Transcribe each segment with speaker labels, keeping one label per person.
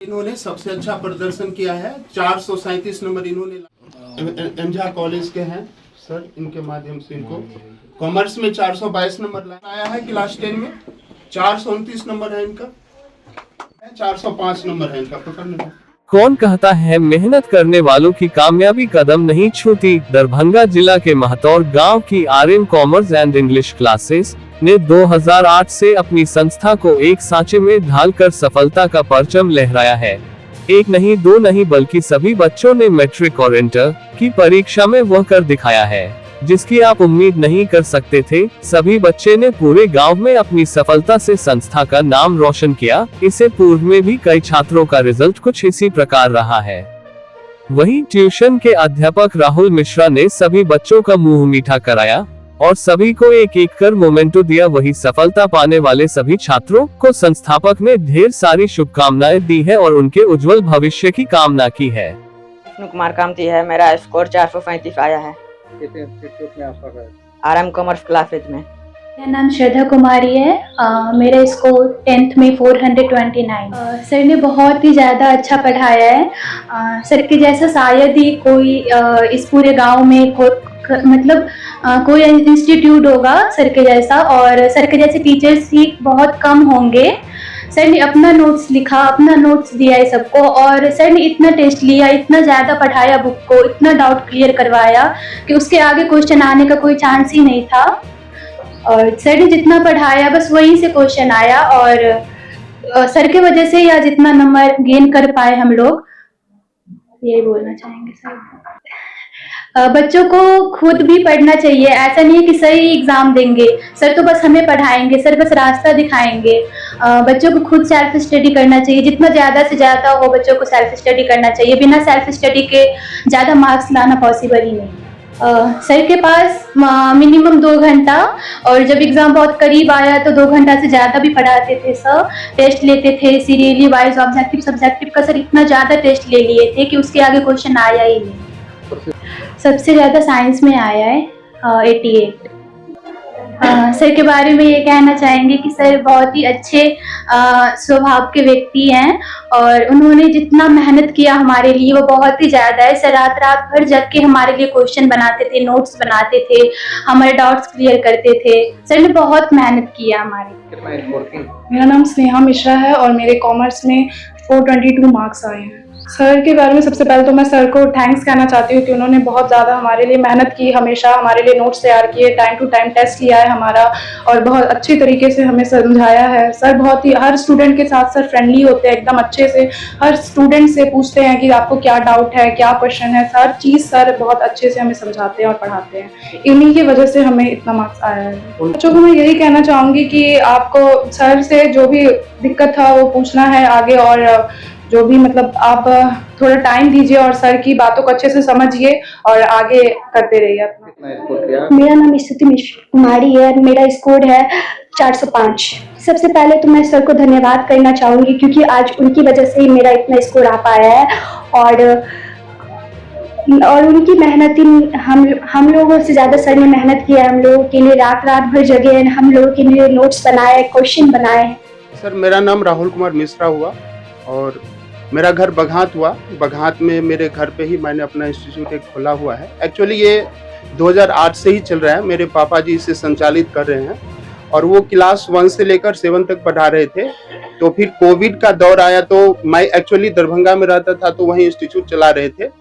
Speaker 1: इन्होंने सबसे अच्छा प्रदर्शन किया है। 437 नंबर इन्होंने एमझा कॉलेज के हैं सर, इनके माध्यम से इनको कॉमर्स में 422 नंबर लाया है। क्लास 10 में 429 नंबर है इनका, 405 नंबर है इनका। पकड़ने में
Speaker 2: कौन कहता है मेहनत करने वालों की कामयाबी कदम नहीं छूती। दरभंगा जिला के महतौर गांव की Aryan commerce and English classes ने 2008 से अपनी संस्था को एक सांचे में ढालकर सफलता का परचम लहराया है। एक नहीं दो नहीं बल्कि सभी बच्चों ने मैट्रिक और इंटर की परीक्षा में वह कर दिखाया है जिसकी आप उम्मीद नहीं कर सकते थे। सभी बच्चे ने पूरे गांव में अपनी सफलता से संस्था का नाम रोशन किया। इससे पूर्व में भी कई छात्रों का रिजल्ट कुछ इसी प्रकार रहा है। वहीं ट्यूशन के अध्यापक राहुल मिश्रा ने सभी बच्चों का मुंह मीठा कराया और सभी को एक एक कर मोमेंटो दिया। वही सफलता पाने वाले सभी छात्रों को संस्थापक ने ढेर सारी शुभकामनाएं दी है और उनके उज्जवल भविष्य की कामना की है।
Speaker 3: विष्णु कुमार कामती है, मेरा स्कोर 435 आया है। आरएम कॉमर्स क्लासेज में।
Speaker 4: मेरा नाम श्रद्धा कुमारी है। मेरा स्कोर 10th में 429। सर ने बहुत ही ज़्यादा अच्छा पढ़ाया है। सर के जैसा शायद ही कोई इस पूरे गांव में कोई इंस्टीट्यूट होगा सर के जैसा, और सर के जैसे टीचर्स ही बहुत कम होंगे। सर ने अपना नोट्स लिखा, अपना नोट्स दिया है सबको, और सर ने इतना टेस्ट लिया, इतना ज़्यादा पढ़ाया बुक को, इतना डाउट क्लियर करवाया कि उसके आगे क्वेश्चन आने का कोई चांस ही नहीं था। और सर ने जितना पढ़ाया बस वहीं से क्वेश्चन आया, और सर के वजह से या जितना नंबर गेन कर पाए हम लोग, यही बोलना चाहेंगे सर। बच्चों को खुद भी पढ़ना चाहिए। ऐसा नहीं है कि सर ही एग्जाम देंगे, सर तो बस हमें पढ़ाएंगे, सर बस रास्ता दिखाएंगे। बच्चों को खुद सेल्फ स्टडी करना चाहिए। जितना ज़्यादा से ज़्यादा हो बच्चों को सेल्फ स्टडी करना चाहिए। बिना सेल्फ स्टडी के ज़्यादा मार्क्स लाना पॉसिबल ही नहीं। सर के पास मिनिमम 2 घंटा, और जब एग्ज़ाम बहुत करीब आया तो 2 घंटा से ज़्यादा भी पढ़ाते थे सर। टेस्ट लेते थे सीरियली वाइज, ऑब्जेक्टिव सब्जेक्टिव का सर इतना ज़्यादा टेस्ट ले लिए थे कि उसके आगे क्वेश्चन आया ही नहीं। सबसे ज़्यादा साइंस में आया है 88। सर के बारे में ये कहना चाहेंगे कि सर बहुत ही अच्छे स्वभाव के व्यक्ति हैं, और उन्होंने जितना मेहनत किया हमारे लिए वो बहुत ही ज़्यादा है। सर रात रात भर जग के हमारे लिए क्वेश्चन बनाते थे, नोट्स बनाते थे, हमारे डाउट्स क्लियर करते थे। सर ने बहुत मेहनत किया हमारे।
Speaker 5: मेरा नाम स्नेहा मिश्रा है और मेरे कॉमर्स में 422 मार्क्स आए हैं। सर के बारे में सबसे पहले तो मैं सर को थैंक्स कहना चाहती हूँ कि उन्होंने बहुत ज़्यादा हमारे लिए मेहनत की, हमेशा हमारे लिए नोट्स तैयार किए, टाइम टू टाइम टेस्ट लिया है हमारा, और बहुत अच्छी तरीके से हमें समझाया है। सर बहुत ही हर स्टूडेंट के साथ सर फ्रेंडली होते हैं, एकदम अच्छे से हर स्टूडेंट से पूछते हैं कि आपको क्या डाउट है, क्या क्वेश्चन है। हर चीज़ सर बहुत अच्छे से हमें समझाते हैं और पढ़ाते हैं। इन्हीं की वजह से हमें इतना मार्क्स आया है। बच्चों को मैं यही कहना चाहूँगी कि आपको सर से जो भी दिक्कत था वो पूछना है आगे, और जो भी आप थोड़ा टाइम दीजिए और सर की बातों को अच्छे से समझिए और आगे करते रहिए अपना।
Speaker 4: मेरा नाम स्तुति कुमारी है, मेरा स्कोर है 405। सबसे पहले तो मैं सर को धन्यवाद करना चाहूँगी क्योंकि आज उनकी वजह से ही मेरा इतना स्कोर आ पाया है, और उनकी मेहनत हम लोगों से ज़्यादा सर ने मेहनत किया है। हम लोगों के लिए रात रात भर जगे हैं, हम लोगों के लिए नोट्स बनाए, क्वेश्चन बनाए हैं।
Speaker 1: सर मेरा नाम राहुल कुमार मिश्रा हुआ और मेरा घर बघात हुआ। बघात में मेरे घर पे ही मैंने अपना इंस्टीट्यूट एक खोला हुआ है। एक्चुअली ये 2008 से ही चल रहा है। मेरे पापा जी इसे संचालित कर रहे हैं और वो क्लास 1 से लेकर 7 तक पढ़ा रहे थे। तो फिर कोविड का दौर आया तो मैं एक्चुअली दरभंगा में रहता था, तो वहीं इंस्टीट्यूट चला रहे थे।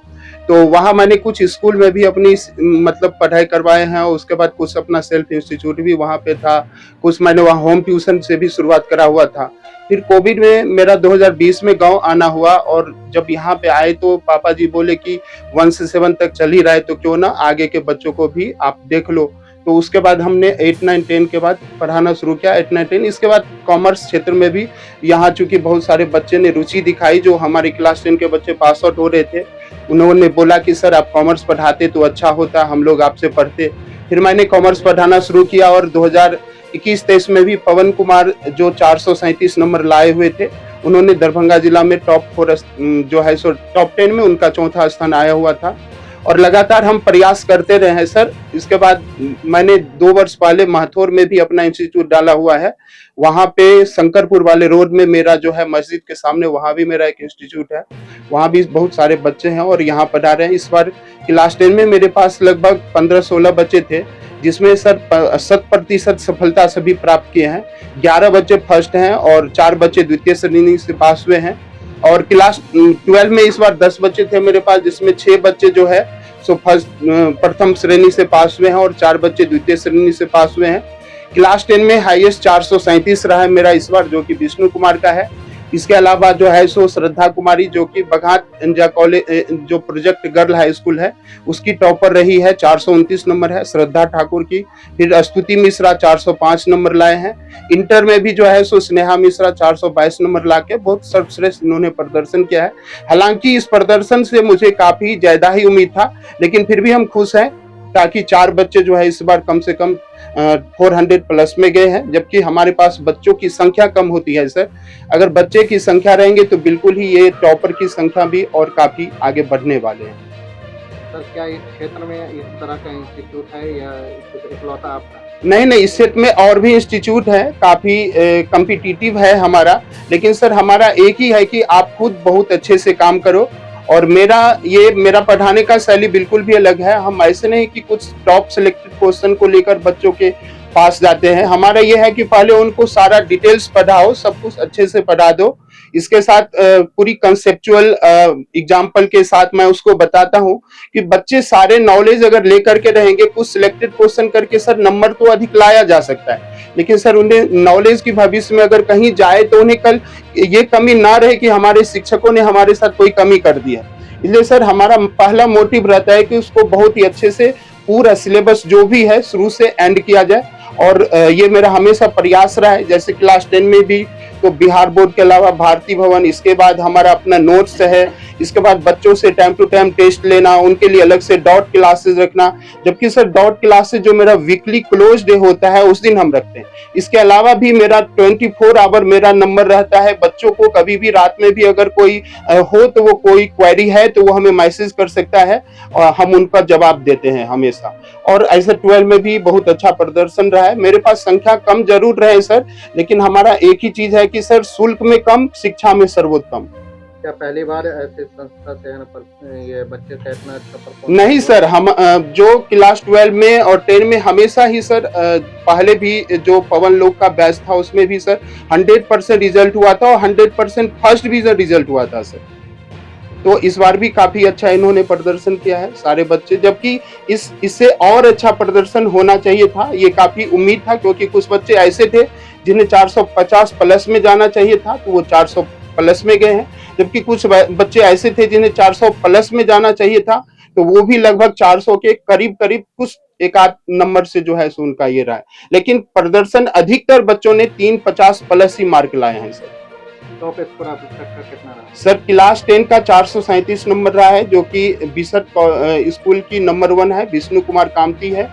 Speaker 1: तो वहाँ मैंने कुछ स्कूल में भी अपनी पढ़ाई करवाए हैं, और उसके बाद कुछ अपना सेल्फ इंस्टीट्यूट भी वहाँ पे था। कुछ मैंने वहाँ होम ट्यूशन से भी शुरुआत करा हुआ था। फिर कोविड में मेरा 2020 में गांव आना हुआ, और जब यहाँ पे आए तो पापा जी बोले कि 1 से 7 तक चल ही रहा है तो क्यों ना आगे के बच्चों को भी आप देख लो। तो उसके बाद हमने 8, 9, 10 के बाद पढ़ाना शुरू किया। 8, 9, 10 इसके बाद कॉमर्स क्षेत्र में भी यहाँ चूंकि बहुत सारे बच्चे ने रुचि दिखाई, जो हमारी क्लास 10 के बच्चे पास आउट हो रहे थे, उन्होंने बोला कि सर आप कॉमर्स पढ़ाते तो अच्छा होता, हम लोग आपसे पढ़ते। फिर मैंने कॉमर्स पढ़ाना शुरू किया, और 2021-23 में भी पवन कुमार जो 437 नंबर लाए हुए थे, उन्होंने दरभंगा जिला में टॉप 4 जो है सो टॉप 10 में उनका 4था स्थान आया हुआ था। और लगातार हम प्रयास करते रहे हैं सर। इसके बाद मैंने 2 वर्ष पहले महथौर में भी अपना इंस्टीट्यूट डाला हुआ है। वहाँ पे शंकरपुर वाले रोड में मेरा जो है मस्जिद के सामने वहाँ भी मेरा एक इंस्टीट्यूट है। वहाँ भी बहुत सारे बच्चे हैं और यहाँ पढ़ा रहे हैं। इस बार क्लास 10 में मेरे पास लगभग 15-16 बच्चे थे, जिसमें सर 100% सफलता सभी प्राप्त किए हैं। 11 बच्चे फर्स्ट हैं और 4 बच्चे द्वितीय श्रेणी से पास हुए हैं। और क्लास 12 में इस बार 10 बच्चे थे मेरे पास, जिसमें 6 बच्चे जो है सो प्रथम श्रेणी से पास हुए हैं और 4 बच्चे द्वितीय श्रेणी से पास हुए हैं। क्लास 10 में हाईएस्ट 437 रहा है मेरा इस बार, जो कि विष्णु कुमार का है। इसके अलावा जो है सो श्रद्धा कुमारी, जो कि बघाट इंडिया कॉलेज जो प्रोजेक्ट गर्ल हाई स्कूल है उसकी टॉपर रही है, 429 नंबर है श्रद्धा ठाकुर की। फिर स्तुति मिश्रा 405 नंबर लाए हैं। इंटर में भी जो है सो स्नेहा मिश्रा 422 नंबर ला के बहुत सर्वश्रेष्ठ इन्होंने प्रदर्शन किया है। हालांकि इस प्रदर्शन से मुझे काफी ज्यादा ही उम्मीद था, लेकिन फिर भी हम खुश हैं, ताकि 4 बच्चे जो है इस बार कम से कम 400 प्लस में गए हैं। जबकि हमारे पास बच्चों की संख्या कम होती है सर। अगर बच्चे की संख्या रहेंगे तो बिल्कुल ही ये टॉपर की संख्या भी और काफी आगे बढ़ने वाले हैं।
Speaker 6: सर क्या इस क्षेत्र में इस तरह का इंस्टीट्यूट है या इकलौता आपका?
Speaker 1: नहीं, इस क्षेत्र में और भी इंस्टीट्यूट है, काफी कॉम्पिटिटिव है हमारा, लेकिन सर हमारा एक ही है कि आप खुद बहुत अच्छे से काम करो। और मेरा पढ़ाने का शैली बिल्कुल भी अलग है। हम ऐसे नहीं कि कुछ टॉप सिलेक्टेड क्वेश्चन को लेकर बच्चों के पास जाते हैं। हमारा ये है कि पहले उनको सारा डिटेल्स पढ़ाओ, सब कुछ अच्छे से पढ़ा दो। इसके साथ पूरी कंसेप्चुअल एग्जाम्पल के साथ मैं उसको बताता हूँ कि बच्चे सारे नॉलेज अगर लेकर के रहेंगे, कुछ सिलेक्टेड क्वेश्चन करके सर नंबर तो अधिक लाया जा सकता है, लेकिन सर उन्हें नॉलेज की भविष्य में अगर कहीं जाए तो उन्हें कल ये कमी ना रहे कि हमारे शिक्षकों ने हमारे साथ कोई कमी कर दी है। इसलिए सर हमारा पहला मोटिव रहता है कि उसको बहुत ही अच्छे से पूरा सिलेबस जो भी है शुरू से एंड किया जाए। और ये मेरा हमेशा प्रयास रहा है। जैसे क्लास 10 में भी तो बिहार बोर्ड के अलावा भारती भवन, इसके बाद हमारा अपना नोट्स है, इसके बाद बच्चों से टाइम टू टाइम टेस्ट लेना, उनके लिए अलग से डॉट क्लासेस रखना। जबकि सर डॉट क्लासेस जो मेरा वीकली क्लोज डे होता है उस दिन हम रखते हैं। इसके अलावा भी मेरा 24 आवर मेरा नंबर रहता है। बच्चों को कभी भी रात में भी अगर कोई हो तो वो कोई क्वेरी है तो वो हमें मैसेज कर सकता है और हम उनका जवाब देते हैं हमेशा। और ऐसे 12 में भी बहुत अच्छा प्रदर्शन रहा है। मेरे पास संख्या कम जरूर रहे सर, लेकिन हमारा एक ही चीज है कि सर शुल्क में कम, शिक्षा में सर्वोत्तम।
Speaker 6: क्या पहली बार ऐसे संस्था चयन पर ये बच्चे का इतना अच्छा परफॉर्मेंस?
Speaker 1: नहीं सर, हम जो क्लास 12 में और 10 में हमेशा ही सर पहले भी जो पवन लोक का बैच था उसमें भी सर 100% रिजल्ट हुआ था और 100% फर्स्ट डिवीजन रिजल्ट हुआ था सर। तो इस बार भी काफी अच्छा इन्होंने प्रदर्शन किया है सारे बच्चे, जबकि इससे और अच्छा प्रदर्शन होना चाहिए था। ये काफी उम्मीद था, क्योंकि कुछ बच्चे ऐसे थे जिन्हें 450 प्लस में जाना चाहिए था तो वो 400 प्लस में गए हैं, जबकि कुछ बच्चे ऐसे थे जिन्हें 400 प्लस में जाना चाहिए था तो वो भी लगभग 400 के करीब कुछ एक आध नंबर से जो है उनका ये रहा है। लेकिन प्रदर्शन अधिकतर बच्चों ने 350 प्लस ही मार्क लाए हैं सर।
Speaker 6: टॉप स्कोर आप तक का कितना रहा?
Speaker 1: सर क्लास 10 का 437 नंबर रहा है, जो कि बिसट स्कूल की नंबर 1 है, विष्णु कुमार कामती है।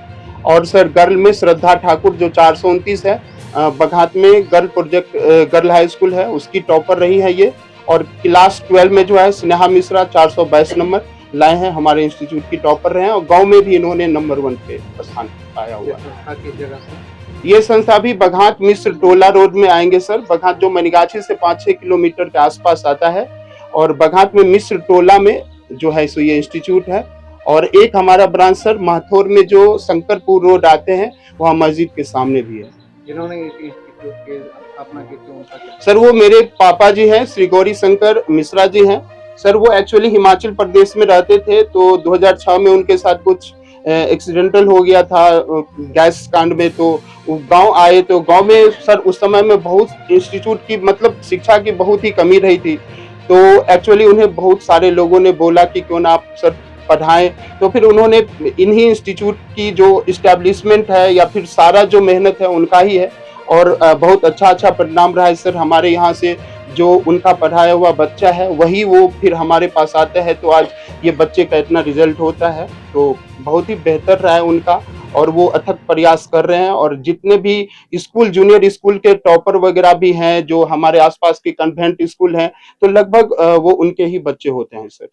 Speaker 1: और सर गर्ल में श्रद्धा ठाकुर जो 429 है, बघात में girl project girl high school है उसकी टॉपर रही है ये। और क्लास 12 में जो है स्नेहा मिश्रा 422 नंबर लाए हैं, हमारे इंस्टीट्यूट की टॉपर रहे हैं। और गांव में भी इन्होंने नंबर 1 पे स्थान पाया हुआ है। ये संस्था भी बघाट मिश्र टोला रोड में आएंगे सर। बघाट जो मनिगाछी से 5-6 किलोमीटर के आसपास आता है, और बघाट में मिश्र टोला में जो है सो ये इंस्टीट्यूट है। और एक हमारा ब्रांच सर महथौर में जो शंकरपुर रोड आते हैं वहाँ मस्जिद के सामने भी है।
Speaker 6: जिन्होंने इस इंस्टीट्यूट की स्थापना की थी उनका क्या?
Speaker 1: सर वो मेरे पापा जी हैं, श्री गौरी शंकर मिश्रा जी हैं सर। वो एक्चुअली हिमाचल प्रदेश में रहते थे, तो 2006 में उनके साथ कुछ एक्सीडेंटल हो गया था गैस कांड में, तो गांव आए। तो गांव में सर उस समय में बहुत इंस्टीट्यूट की मतलब शिक्षा की बहुत ही कमी रही थी, तो एक्चुअली उन्हें बहुत सारे लोगों ने बोला कि क्यों ना आप सर पढ़ाएं। तो फिर उन्होंने इन्हीं इंस्टीट्यूट की जो इस्टेब्लिशमेंट है या फिर सारा जो मेहनत है उनका ही है, और बहुत अच्छा परिणाम रहा है सर। हमारे यहाँ से जो उनका पढ़ाया हुआ बच्चा है वही वो फिर हमारे पास आता है, तो आज ये बच्चे का इतना रिजल्ट होता है, तो बहुत ही बेहतर रहा है उनका। और वो अथक प्रयास कर रहे हैं। और जितने भी स्कूल जूनियर स्कूल के टॉपर वगैरह भी हैं जो हमारे आसपास के कन्वेंट स्कूल हैं, तो लगभग वो उनके ही बच्चे होते हैं सर।